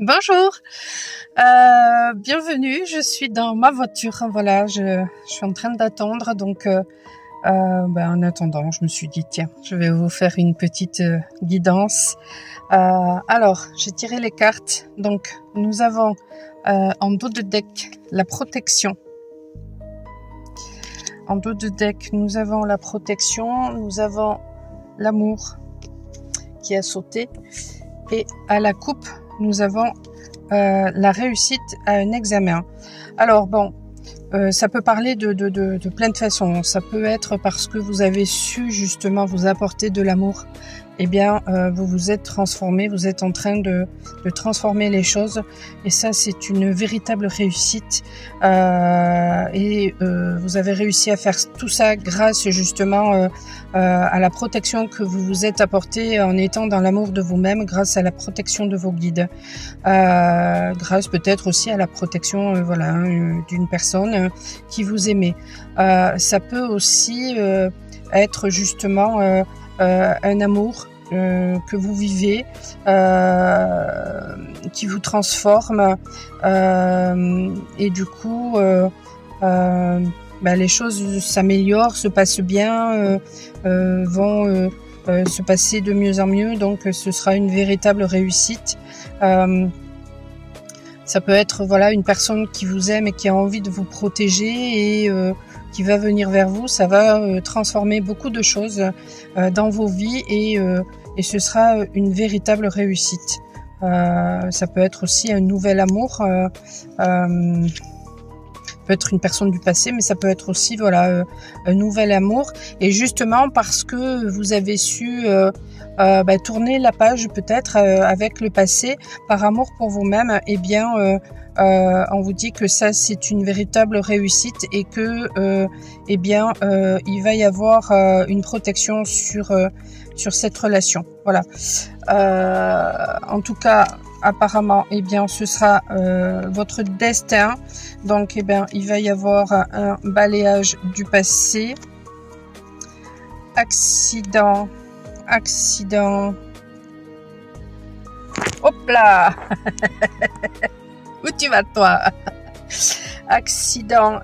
Bonjour, bienvenue, je suis dans ma voiture, voilà, je suis en train d'attendre, donc en attendant, je me suis dit, tiens, je vais vous faire une petite guidance. Alors, j'ai tiré les cartes, donc nous avons en dos de deck la protection. En dos de deck, nous avons la protection, nous avons l'amour qui a sauté, et à la coupe, nous avons la réussite à un examen. Alors bon, ça peut parler de plein de façons. Ça peut être parce que vous avez su justement vous apporter de l'amour. Eh bien, vous vous êtes transformé, vous êtes en train de transformer les choses. Et ça, c'est une véritable réussite. Vous avez réussi à faire tout ça grâce justement à la protection que vous vous êtes apportée en étant dans l'amour de vous-même, grâce à la protection de vos guides. Grâce peut-être aussi à la protection d'une personne qui vous aimait. Ça peut aussi être justement un amour que vous vivez, qui vous transforme, et du coup les choses s'améliorent, se passent bien, vont se passer de mieux en mieux, donc ce sera une véritable réussite. Ça peut être une personne qui vous aime et qui a envie de vous protéger et qui va venir vers vous. Ça va transformer beaucoup de choses dans vos vies et ce sera une véritable réussite. Ça peut être aussi un nouvel amour. Peut être une personne du passé, mais ça peut être aussi un nouvel amour. Et justement parce que vous avez su tourner la page peut-être avec le passé par amour pour vous-même, eh bien on vous dit que ça c'est une véritable réussite et que il va y avoir une protection sur cette relation. Voilà. En tout cas, apparemment, eh bien, ce sera votre destin. Donc, eh bien, il va y avoir un balayage du passé. Accident. Hop là. Où tu vas, toi? Accident.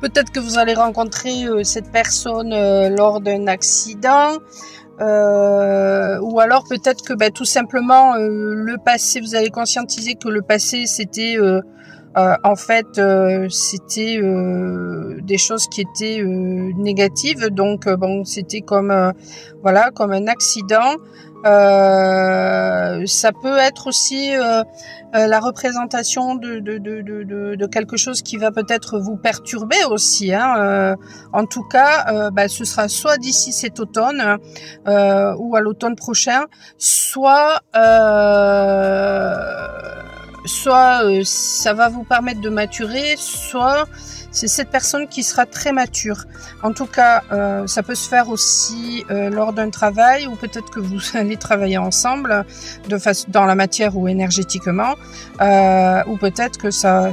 Peut-être que vous allez rencontrer cette personne lors d'un accident, ou alors peut-être que tout simplement le passé, vous allez conscientiser que le passé c'était c'était des choses qui étaient négatives, donc c'était comme comme un accident. Ça peut être aussi la représentation de quelque chose qui va peut-être vous perturber aussi, hein. En tout cas, ce sera soit d'ici cet automne ou à l'automne prochain, soit ça va vous permettre de maturer, soit c'est cette personne qui sera très mature. En tout cas, ça peut se faire aussi lors d'un travail, ou peut-être que vous allez travailler ensemble dans la matière ou énergétiquement, ou peut-être que ça,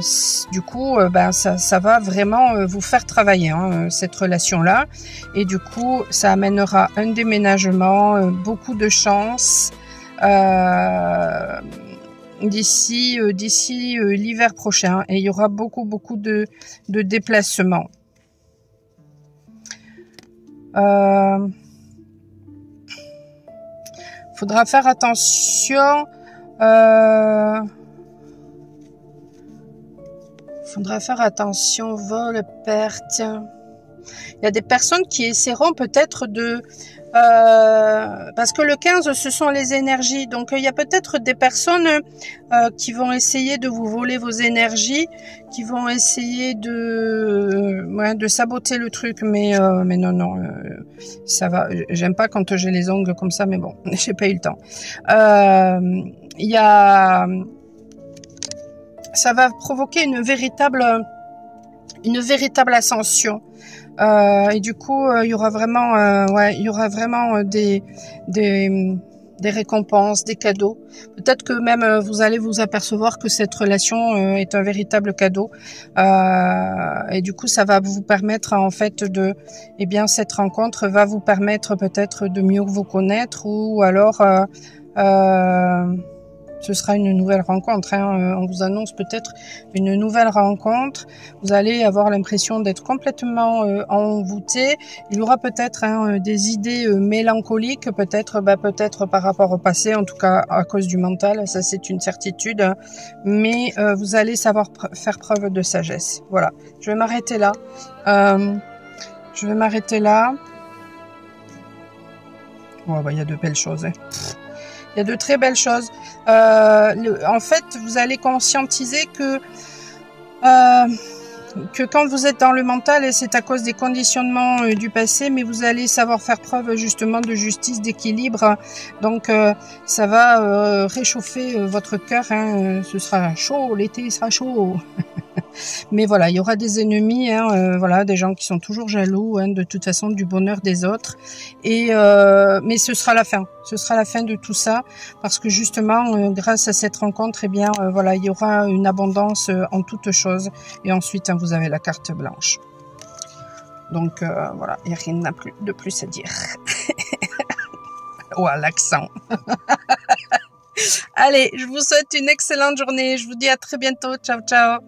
du coup, ça va vraiment vous faire travailler, hein, cette relation-là. Et du coup, ça amènera un déménagement, beaucoup de chance. D'ici l'hiver prochain, et il y aura beaucoup de déplacements. Faudra faire attention. Vol, perte. Il y a des personnes qui essaieront peut-être parce que le 15 ce sont les énergies, donc il y a peut-être des personnes qui vont essayer de vous voler vos énergies, qui vont essayer de saboter le truc, mais non, ça va. J'aime pas quand j'ai les ongles comme ça, mais bon, j'ai pas eu le temps. Ça va provoquer une véritable ascension. Et du coup, il y aura vraiment, des des récompenses, des cadeaux. Peut-être que même vous allez vous apercevoir que cette relation est un véritable cadeau. Et du coup, ça va vous permettre en fait de, eh bien, cette rencontre va vous permettre peut-être de mieux vous connaître, ou alors ce sera une nouvelle rencontre. On vous annonce peut-être une nouvelle rencontre. Vous allez avoir l'impression d'être complètement envoûté. Il y aura peut-être des idées mélancoliques, peut-être par rapport au passé, en tout cas à cause du mental. Ça, c'est une certitude. Mais vous allez savoir faire preuve de sagesse. Voilà. Je vais m'arrêter là. Oh, il y a de belles choses. Il y a de très belles choses. En fait, vous allez conscientiser que quand vous êtes dans le mental, et c'est à cause des conditionnements du passé, mais vous allez savoir faire preuve justement de justice, d'équilibre. Donc, ça va réchauffer votre cœur. Ce sera chaud, l'été sera chaud. Mais voilà, il y aura des ennemis, voilà, des gens qui sont toujours jaloux, de toute façon, du bonheur des autres. Et mais ce sera la fin de tout ça, parce que justement, grâce à cette rencontre, eh bien, voilà, il y aura une abondance en toutes choses. Et ensuite, vous avez la carte blanche. Donc voilà, il n'y a rien de plus à dire. Oh, l'accent. Allez, je vous souhaite une excellente journée. Je vous dis à très bientôt. Ciao, ciao.